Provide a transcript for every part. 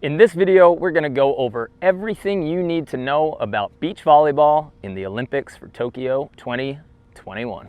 In this video, we're going to go over everything you need to know about beach volleyball in the Olympics for Tokyo 2021.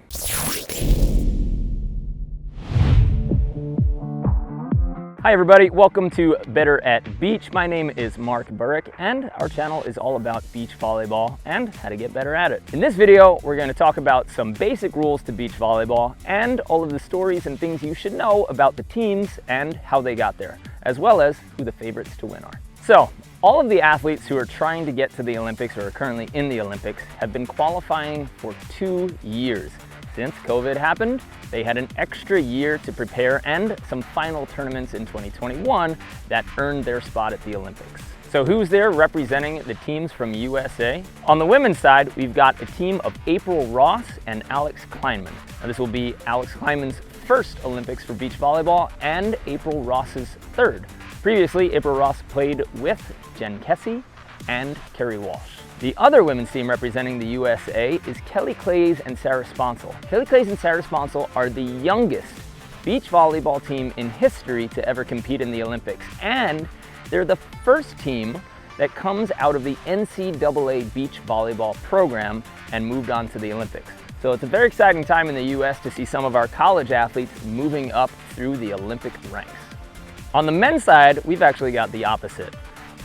Hi everybody, welcome to Better at Beach. My name is Mark Burrick and our channel is all about beach volleyball and how to get better at it. In this video, we're going to talk about some basic rules to beach volleyball and all of the stories and things you should know about the teams and how they got there, as well as who the favorites to win are. So, all of the athletes who are trying to get to the Olympics or are currently in the Olympics have been qualifying for 2 years. Since COVID happened, they had an extra year to prepare and some final tournaments in 2021 that earned their spot at the Olympics. So who's there representing the teams from USA? On the women's side, we've got a team of April Ross and Alex Kleinman. Now, this will be Alex Kleinman's first Olympics for beach volleyball and April Ross's third. Previously, April Ross played with Jen Kessie and Kerry Walsh. The other women's team representing the USA is Kelly Clays and Sarah Sponsel. Kelly Clays and Sarah Sponsel are the youngest beach volleyball team in history to ever compete in the Olympics, and they're the first team that comes out of the NCAA beach volleyball program and moved on to the Olympics. So it's a very exciting time in the US to see some of our college athletes moving up through the Olympic ranks. On the men's side, we've actually got the opposite.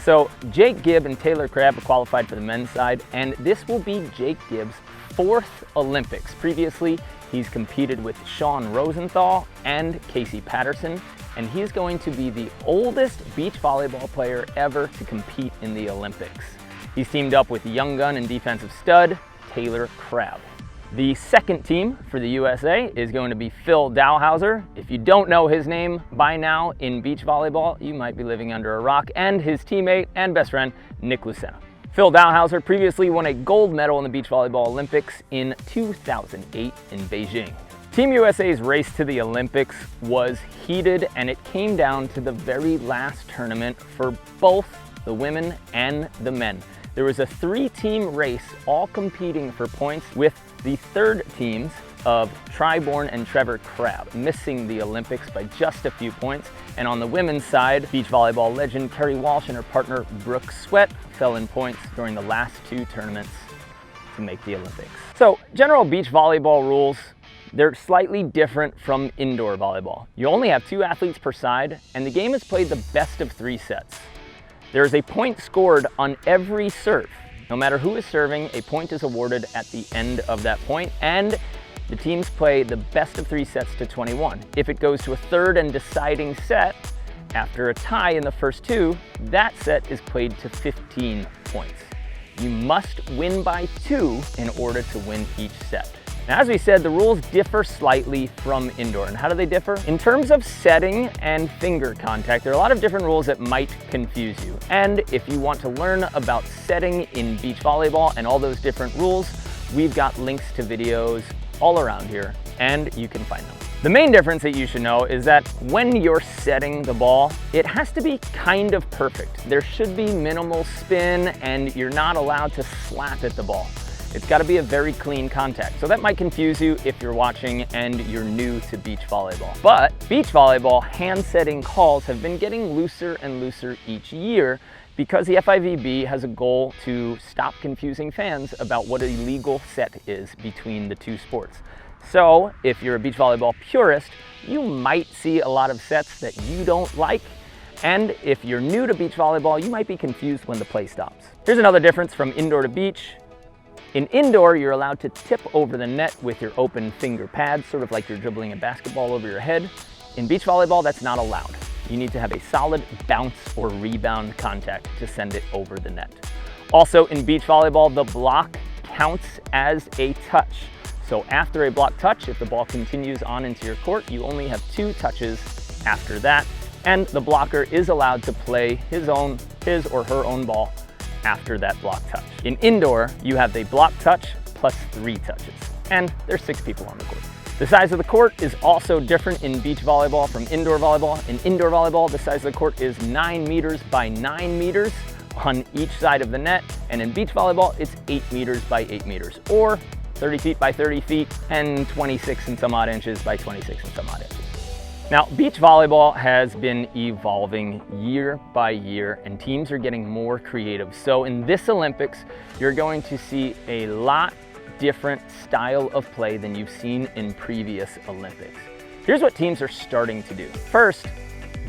So Jake Gibb and Taylor Crabb have qualified for the men's side, and this will be Jake Gibb's 4th Olympics. Previously, he's competed with Sean Rosenthal and Casey Patterson, and he's going to be the oldest beach volleyball player ever to compete in the Olympics. He's teamed up with young gun and defensive stud Taylor Crabb. The second team for the USA is going to be Phil Dowhauser. If you don't know his name by now in beach volleyball, you might be living under a rock, and his teammate and best friend, Nick Lucena. Phil Dowhauser previously won a gold medal in the beach volleyball Olympics in 2008 in Beijing. Team USA's race to the Olympics was heated, and it came down to the very last tournament for both the women and the men. There was a 3-team race, all competing for points, with the third teams of Triborn and Trevor Crabb missing the Olympics by just a few points. And on the women's side, beach volleyball legend Kerry Walsh and her partner Brooke Sweat fell in points during the last 2 tournaments to make the Olympics. So, general beach volleyball rules, they're slightly different from indoor volleyball. You only have 2 athletes per side, and the game is played the best of 3 sets. There is a point scored on every serve. No matter who is serving, a point is awarded at the end of that point, and the teams play the best of 3 sets to 21. If it goes to a third and deciding set, after a tie in the first 2, that set is played to 15 points. You must win by 2 in order to win each set. Now, as we said, the rules differ slightly from indoor. And how do they differ? In terms of setting and finger contact, there are a lot of different rules that might confuse you. And if you want to learn about setting in beach volleyball and all those different rules, we've got links to videos all around here, and you can find them. The main difference that you should know is that when you're setting the ball, it has to be kind of perfect. There should be minimal spin, and you're not allowed to slap at the ball. It's got to be a very clean contact. So that might confuse you if you're watching and you're new to beach volleyball. But beach volleyball hand setting calls have been getting looser and looser each year because the FIVB has a goal to stop confusing fans about what a legal set is between the 2 sports. So if you're a beach volleyball purist, you might see a lot of sets that you don't like. And if you're new to beach volleyball, you might be confused when the play stops. Here's another difference from indoor to beach. In indoor, you're allowed to tip over the net with your open finger pads, sort of like you're dribbling a basketball over your head. In beach volleyball, that's not allowed. You need to have a solid bounce or rebound contact to send it over the net. Also, in beach volleyball, the block counts as a touch. So after a block touch, if the ball continues on into your court, you only have 2 touches after that, and the blocker is allowed to play his or her own ball after that block touch. In indoor, you have the block touch plus 3 touches, and there's 6 people on the court. The size of the court is also different in beach volleyball from indoor volleyball. In indoor volleyball, the size of the court is 9 meters by 9 meters on each side of the net, and in beach volleyball, it's 8 meters by 8 meters, or 30 feet by 30 feet and 26 and some odd inches by 26 and some odd inches. Now, beach volleyball has been evolving year by year and teams are getting more creative. So in this Olympics, you're going to see a lot different style of play than you've seen in previous Olympics. Here's what teams are starting to do. First,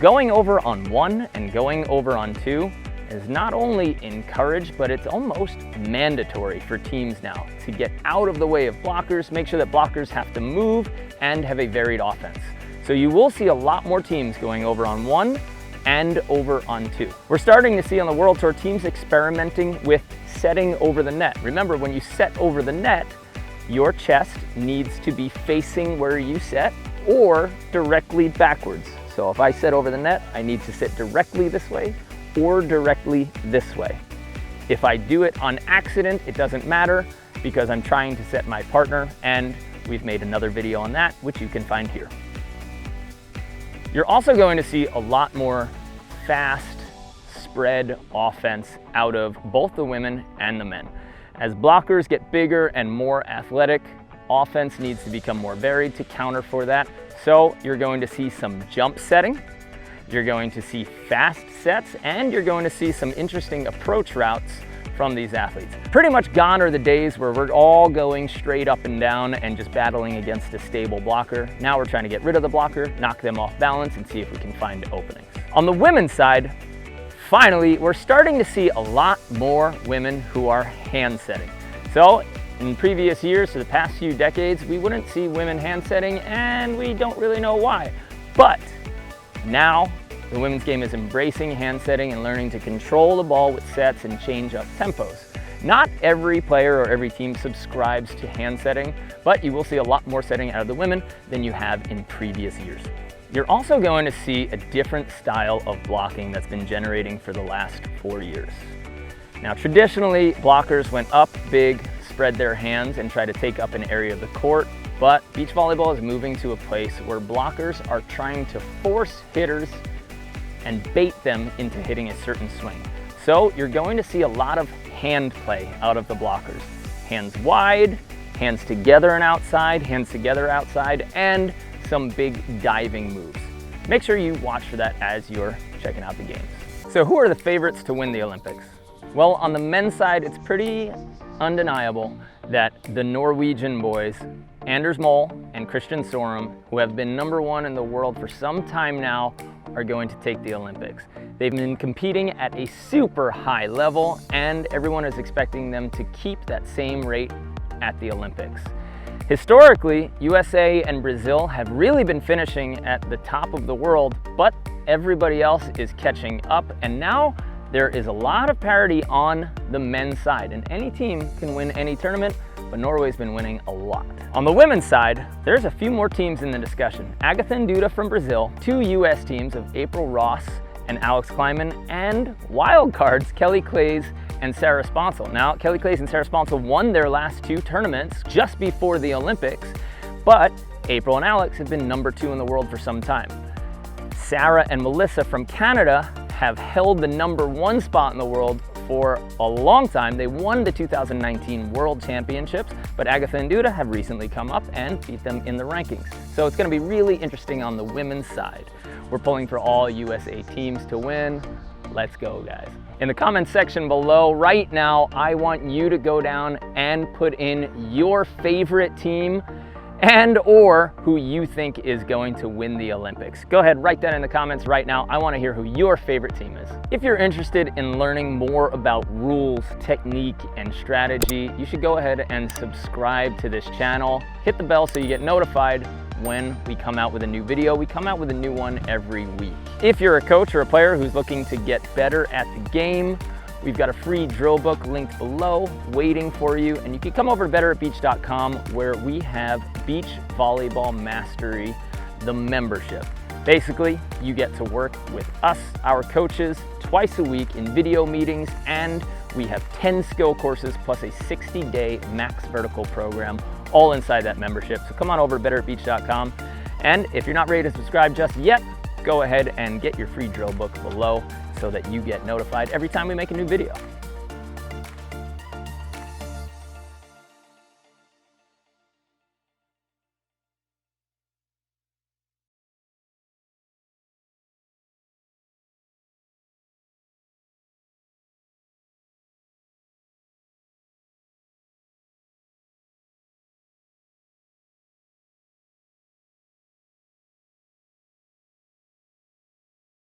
going over on 1 and going over on 2 is not only encouraged, but it's almost mandatory for teams now to get out of the way of blockers, make sure that blockers have to move and have a varied offense. So you will see a lot more teams going over on 1 and over on 2. We're starting to see on the World Tour teams experimenting with setting over the net. Remember, when you set over the net, your chest needs to be facing where you set or directly backwards. So if I set over the net, I need to sit directly this way or directly this way. If I do it on accident, it doesn't matter because I'm trying to set my partner, and we've made another video on that, which you can find here. You're also going to see a lot more fast spread offense out of both the women and the men. As blockers get bigger and more athletic, offense needs to become more varied to counter for that. So you're going to see some jump setting, you're going to see fast sets, and you're going to see some interesting approach routes from these athletes. Pretty much gone are the days where we're all going straight up and down and just battling against a stable blocker. Now we're trying to get rid of the blocker, knock them off balance, and see if we can find openings. On the women's side, finally, we're starting to see a lot more women who are hand setting. So in previous years, for the past few decades, we wouldn't see women hand setting, and we don't really know why. But now, the women's game is embracing hand setting and learning to control the ball with sets and change up tempos. Not every player or every team subscribes to hand setting, but you will see a lot more setting out of the women than you have in previous years. You're also going to see a different style of blocking that's been generating for the last 4 years. Now, traditionally, blockers went up big, spread their hands, and try to take up an area of the court, but beach volleyball is moving to a place where blockers are trying to force hitters and bait them into hitting a certain swing. So you're going to see a lot of hand play out of the blockers. Hands wide, hands together and outside, hands together outside, and some big diving moves. Make sure you watch for that as you're checking out the games. So who are the favorites to win the Olympics? Well, on the men's side, it's pretty undeniable that the Norwegian boys, Anders Mol and Christian Sorum, who have been #1 in the world for some time now, are going to take the Olympics. They've been competing at a super high level, and everyone is expecting them to keep that same rate at the Olympics. Historically, USA and Brazil have really been finishing at the top of the world, but everybody else is catching up, and now there is a lot of parity on the men's side, and any team can win any tournament, but Norway's been winning a lot. On the women's side, there's a few more teams in the discussion. Agatha and Duda from Brazil, 2 US teams of April Ross and Alex Kleiman, and wild cards, Kelly Clays and Sarah Sponsel. Now, Kelly Clays and Sarah Sponsel won their last 2 tournaments just before the Olympics, but April and Alex have been #2 in the world for some time. Sarah and Melissa from Canada have held the #1 spot in the world for a long time. They won the 2019 World Championships, but Agatha and Duda have recently come up and beat them in the rankings. So it's going to be really interesting on the women's side. We're pulling for all USA teams to win. Let's go, guys. In the comments section below right now, I want you to go down and put in your favorite team and or who you think is going to win the Olympics. Go ahead, write that in the comments right now. I want to hear who your favorite team is. If you're interested in learning more about rules, technique, and strategy, you should go ahead and subscribe to this channel. Hit the bell so you get notified when we come out with a new video. We come out with a new one every week. If you're a coach or a player who's looking to get better at the game, we've got a free drill book linked below waiting for you, and you can come over to betteratbeach.com where we have Beach Volleyball Mastery, the membership. Basically, you get to work with us, our coaches, twice a week in video meetings, and we have 10 skill courses plus a 60-day max vertical program all inside that membership. So come on over to betteratbeach.com, and if you're not ready to subscribe just yet, go ahead and get your free drill book below so that you get notified every time we make a new video.